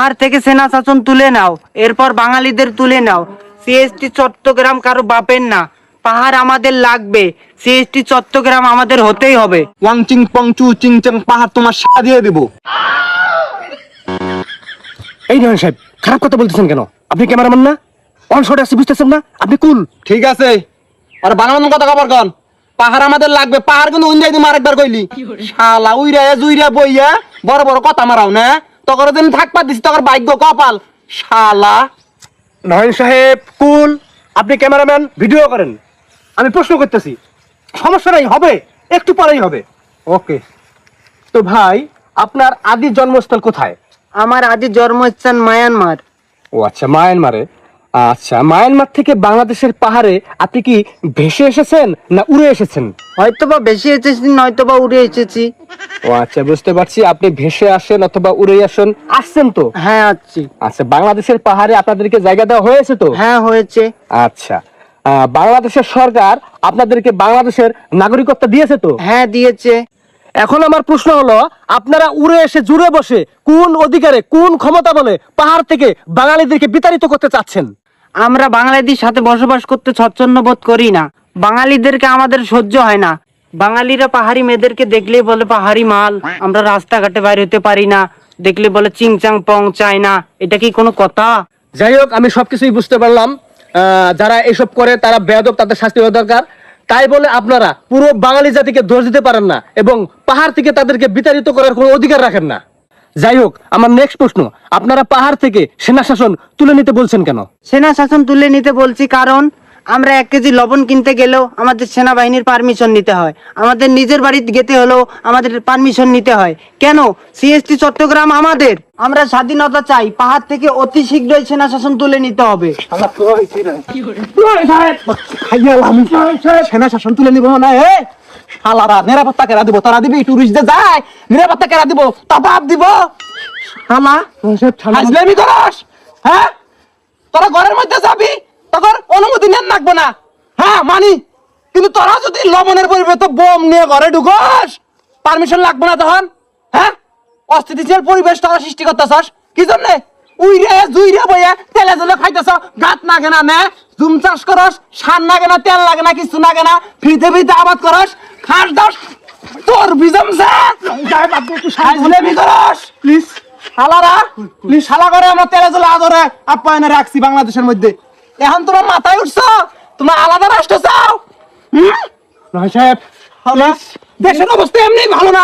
পাহাড় থেকে সেনা শাসন তুলে নাও, এরপর বাঙালিদের তুলে নাও। সিএসটি চট্টগ্রাম কারো বাপের না, পাহাড় আমাদের লাগবে। সিএসটি চট্টগ্রাম আমাদের হতেই হবে। ওয়াং চিং পং চু চিং চাং পাহাড় তোমার সাথে দিয়ে দেবো। এই নয়ন সাহেব, খারাপ কথা বলতেছেন কেন? আপনি ক্যামেরাম্যান না? অন শটে আসছি, বুঝতেছেন না? আপনি কুল। ঠিক আছে, আর বাংলা কথা খবর কন। পাহাড় আমাদের লাগবে, পাহাড় কিন্তু উঞ্জাই তুমি আরেকবার কইলি। শালা উইরা জুইরা বইয়া বড় বড় কথা মারাও না, তখন দিন থাকবা দিছি তখন ভাগ্য কপাল। শালা নয়ন সাহেব কুল, আপনি ক্যামেরাম্যান, ভিডিও করেন। আমি প্রশ্ন করতেছি, সমস্যা নাই, হবে, একটু পরেই হবে। ওকে। তো ভাই, আপনার আদি জন্মস্থল কোথায়? আমার আদি জন্মস্থান মায়ানমার। ও আচ্ছা, মায়ানমারে। আচ্ছা, মায়ানমার থেকে বাংলাদেশের পাহাড়ে আপনি কি ভেসে এসেছেন না উড়ে এসেছেন? হয়তোবা বেশি এসেছি, নয়তোবা উড়ে এসেছি। ও আচ্ছা, বুঝতে পারছি। আপনি ভেসে আসেন অথবা উড়ে আসছেন তো? হ্যাঁ আছি। আচ্ছা, বাংলাদেশের পাহাড়ে আপনাদেরকে জায়গা দেওয়া হয়েছে তো? হ্যাঁ হয়েছে। আচ্ছা, বাংলাদেশের সরকার আপনাদেরকে বাংলাদেশের নাগরিকত্ব দিয়েছে তো? হ্যাঁ দিয়েছে। এখন আমার প্রশ্ন হলো, আপনারা উড়ে এসে জুড়ে বসে কোন অধিকারে, কোন ক্ষমতা বলে পাহাড় থেকে বাঙালিদেরকে বিতাড়িত করতে চাচ্ছেন? আমরা বাঙালিদের সাথে বসবাস করতে স্বচ্ছন্দ বোধ করি না। বাঙালিদেরকে আমাদের সহ্য হয় না। বাঙালিরা পাহাড়ি মেয়েদেরকে দেখলেই বলে পাহাড়ি মাল। আমরা রাস্তাঘাটে বাইরে হতে পারি না, দেখলে বলে চিংচাং পং চায় না। এটা কি কোনো কথা? যাই হোক, আমি সবকিছুই বুঝতে পারলাম। যারা এসব করে তারা বেয়াদব, তাদের শাস্তি হওয়া দরকার। তাই বলে আপনারা পুরো বাঙালি জাতিকে দোষ দিতে পারেন না এবং পাহাড় থেকে তাদেরকে বিতাড়িত করার কোনো অধিকার রাখেন না। যাই হোক, আমার নেক্সট প্রশ্ন, আপনারা পাহাড় থেকে সেনা শাসন তুলে নিতে বলছেন কেন? সেনা শাসন তুলে নিতে বলছি কারণ আমরা 1 কেজি লবণ কিনতে গেলেও আমাদের সেনাবাহিনীর পারমিশন নিতে হয়। আমাদের নিজের বাড়িতে যেতে হলেও আমাদের পারমিশন নিতে হয়। কেন? সিএসটি চট্টগ্রাম আমাদের। আমরা স্বাধীনতা চাই। পাহাড় থেকে অতি শীঘ্রই সেনা শাসন তুলে নিতে হবে। সেনা শাসন তুলে নিব না। শালারা নিরাপত্তা কেরা দিব? তোরা দিবি? টুরিস্টদের যায় নিরাপত্তা কেরা দিব? তা বাপ দিব। শালা হাজলামি করস? হ্যাঁ, তোরা ঘরের মধ্যে যাবি তখন অনুমতি নেন লাগবে না। হ্যাঁ মানি, কিন্তু তোরা যদি লবণের পরিবর্তে বোম নিয়ে ঘরে ঢুকস, পারমিশন লাগবে না তখন। হ্যাঁ, অস্থিতিশীল পরিবেশ তোরা সৃষ্টি করতেছস কি জন্যে? উইরে জুইরে বইয়া তেলে জলে খাইতেছ, গাত নাগে না নে, জুম চাষ করস, সার নাগে না, তেল লাগে না, কিছু নাগে না, ফ্রিতে ফ্রিতে আবাদ করস, খাস দাস তোর বিজম করস। প্লিজ শালারা, প্লিজ শালা করে আমরা তেলে জলে আদরে আপ্যায়নে রাখছি বাংলাদেশের মধ্যে। এখন তোমার মাথায় উঠছ, তোমরা আলাদা রাষ্ট্র চাও? নয় সাহেব, দেশের অবস্থা এমনি ভালো না।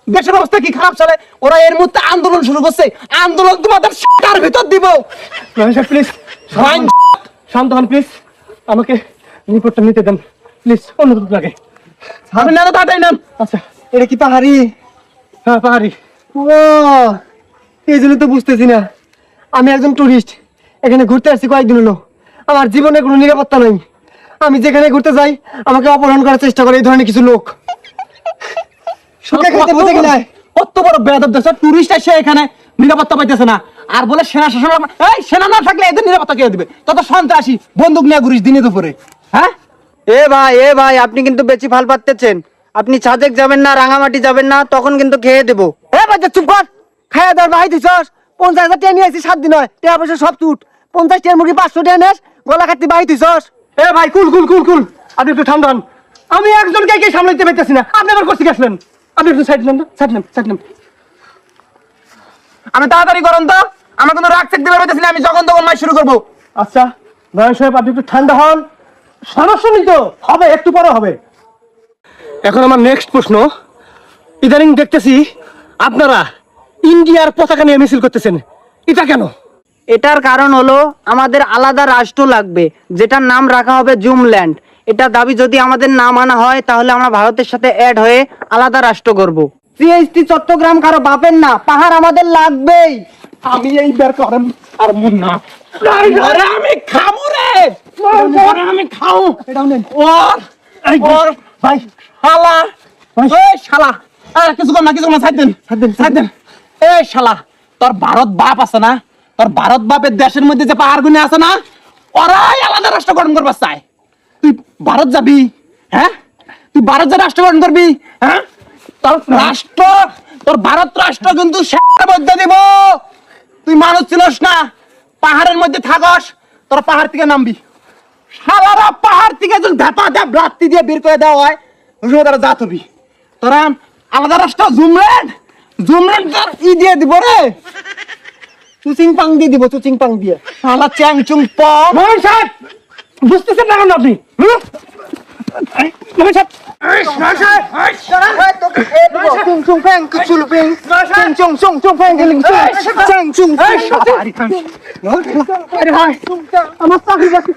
দেশের অবস্থা কি খারাপ চলে? ওরা এর মধ্যে আন্দোলন শুরু করছে। আন্দোলন তোমাদের শাটার ভিতর দিব। নয় সাহেব প্লিজ শান্ত হন, প্লিজ আমাকে রিপোর্টটা নিতে দেন প্লিজ, অনুরোধ লাগে। আমি না তাড়াতাড়ি নাম। আচ্ছা, এটা কি পাহাড়ি? হ্যাঁ পাহাড়ি। ও, এই জন্য তো বুঝতেছি না। আমি একজন টুরিস্ট, এখানে ঘুরতে আসছি কয়েকদিন হলো। আমার জীবনে কোনো নিরাপত্তা নেই। আমি যেখানে ঘুরতে যাই আমাকে অপহরণ করার চেষ্টা করে এই ধরনের কিছু লোক। কত বড় বেয়াদব দেশ, টুরিস্ট এসে এখানে নিরাপত্তা পাইতেছে না, আর বলে সেনা শাসন। এই সেনা না থাকলে এদের নিরাপত্তা কে দিবে? তত সন্ত্রাসী বন্দুক নিয়ে ঘুরিস দিনে দুপুরে। হ্যাঁ, এ ভাই আপনি কিন্তু বেশি ফাল পাচ্তেছেন। আপনি সাজেক যাবেন না, রাঙামাটি যাবেন না, তখন কিন্তু খেয়ে দেবো। এ বাচ্চা চুপ কর। খাইয়া দাও ভাই দিছস 50,000 টাকা নিয়ে আসি 7 দিন হয়, টাকা পয়সা সব চুট। 50 টাকার মুরগি 500 টাকা নেস, গলা কাটতে বাই দিছস। এ ভাই কুল কুল কুল কুল, আপনি একটু ঠান্ডা হন। আমি একজনকে কে সামলাইতে পারতেছি না, আপনি আবার করতে গেছিলেন। আপনি একটু সাইড নেন, সাইড নেন, সাইড নেন। আমি তাড়াতাড়ি করেন তো, আমার কোনো রাগ চেক দিতে পারতেছি না। আমি যখন তখন মাই শুরু করবো। আচ্ছা নয়ন সাহেব, আপনি একটু ঠান্ডা হন। সমস্যা নেই তো, হবে, একটু পরে হবে। এখন আমার নেক্সট প্রশ্ন, ইদানিং দেখতেছি আপনারা ইন্ডিয়ার পতাকা নিয়ে মিছিল করতেছেন, এটা কেন? এটার কারণ হলো আমাদের আলাদা রাষ্ট্র লাগবে, যেটার নাম রাখা হবে জুমল্যান্ড। এটা দাবি যদি আমাদের না মানা হয় তাহলে আমরা ভারতের সাথে অ্যাড হয়ে আলাদা রাষ্ট্র করব। সিএসটি চট্টগ্রাম কারো বাপের না, পাহাড় আমাদের লাগবেই। আমি এই বের করেন আর মন না। আমি খাবো রে, আমি খাও। ওর ভাই শালা, এই শালা, কিছু কর না, কিছু কর না, ছাড় দেন, ছাড় দেন, ছাড় দেন। এই শালা, তোর ভারত বাপ আছে না? তোর ভারত বাপের দেশের মধ্যে যে পাহাড় গুনে আছে না, ওরাই আলাদা রাষ্ট্র গঠন করবার চায়। তুই ভারত যাবি? হ্যাঁ, তুই ভারত যা রাষ্ট্র গঠন করবি? হ্যাঁ, তোর রাষ্ট্র, তোর ভারত রাষ্ট্র কিন্তু মধ্যে দিব। তুই ছিলস না পাহাড়ের মধ্যে থাকস তোরা পাহাড় থেকে নামবি শালারা পাহাড় থেকে যদি ধাপা ধাপ রাত্রি দিয়ে বের করে দেওয়া হয় ওই সময় তারা জাত হবি তোরা আলাদা রাস্তা জুমলেন তোর দিয়ে দিব রে চুচিং পাং দিয়ে দিব চুচিং পাং দিয়ে শালা চ্যাং চুং পং মোহন সাহেব বুঝতেছেন না কেন আপনি মোহন সাহেব আমার চাকরি বাকরি